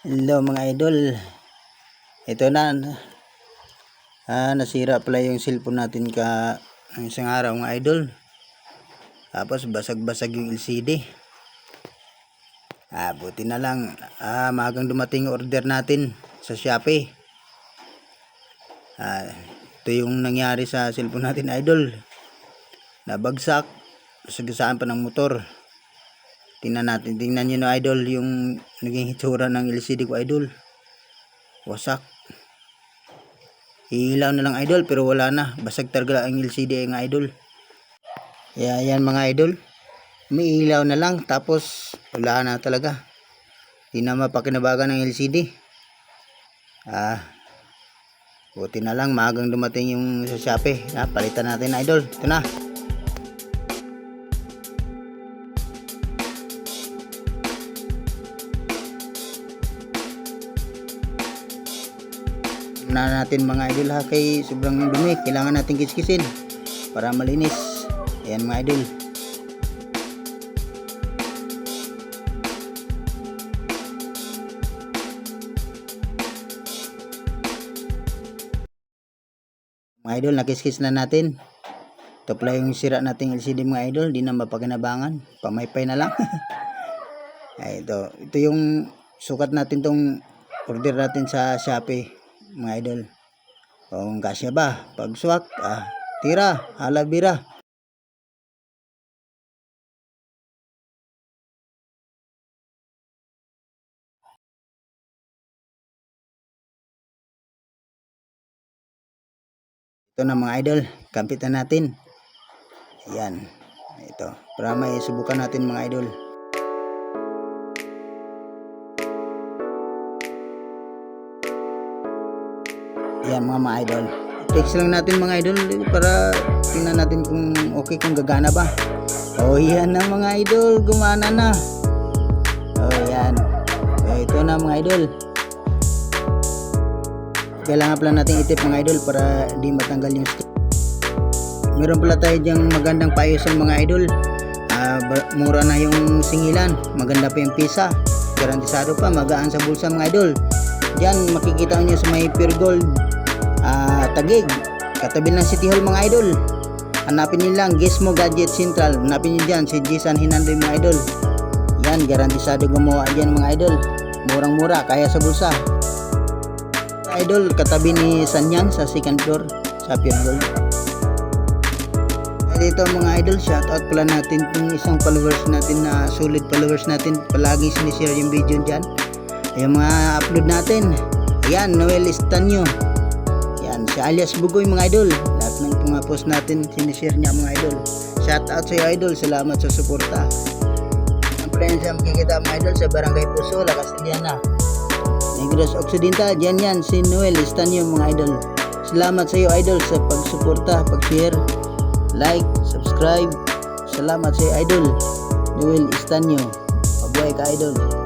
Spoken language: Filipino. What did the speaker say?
Hello mga idol. Ito na. Nasira pala yung cellphone natin ang isang araw mga idol. Tapos basag-basag yung LCD. Buti na lang. Maagang dumating yung order natin sa Shopee. Ito yung nangyari sa cellphone natin idol. Nabagsak. Sagasaan pa ng motor. Tingnan nyo na idol yung naging hitsura ng LCD ko idol. Wasak. Ilaw na lang idol pero wala na. Basag talaga ang LCD ng idol. Yan mga idol. May ilaw na lang tapos wala na talaga. Hindi na mapakinabagan ng LCD. Buti na lang maagang dumating yung sa Shopee. Palitan natin idol. Ito na. Natin mga idol kay sobrang dumi, kailangan natin kiskisin para malinis. Ayan mga idol. Mga idol, nakiskis na natin. Ito pala yung sira nating LCD mga idol, di na mapakinabangan, pamaypay na lang. Ito yung sukat natin tong order natin sa Shopee mga idol. Kung kasya ba pag swak, tira, halabira. Ito na mga idol, kampitan natin. Ayan, ito para may subukan natin mga idol. Yan mga idol, text lang natin mga idol para tingnan natin kung okay, kung gagana ba. Yan na mga idol, gumana na. Yan. Ito na mga idol. Kailangan pala natin itip mga idol para di matanggal yung stick. Meron pala tayo dyang magandang paayusan mga idol. Mura na yung singilan, maganda pa yung pisa, garantisado pa, magaan sa bulsa mga idol. Diyan makikita niyo sa may Pure Gold Taguig, katabi ng City Hall mga idol. Hanapin niyo lang Gizmo Gadget Central, hanapin niyo dyan si Jisan Hinandoy mga idol. Yan, garantisado gumawa dyan mga idol, murang mura, kaya sa bulsa idol. Katabi ni Sanyang sa second floor sa Pure Gold. Dito mga idol, shoutout pala natin kung isang followers natin na solid followers natin, palagi sinishare yung video dyan, yung mga upload natin. Ayan, Noel Estanyo, yan, si alias Bugoy mga idol. Lahat ng mga post natin sinishare niya mga idol. Shoutout sa iyo idol, salamat sa suporta. Ang presensya makikita mga idol sa Barangay Puso, La Castellana, Negros Occidental. Yan si Noel Estanyo mga idol. Salamat sa iyo idol sa pagsuporta, pag-share, like, subscribe. Salamat sa iyo idol, Noel Estanyo. Mabuhay ka idol.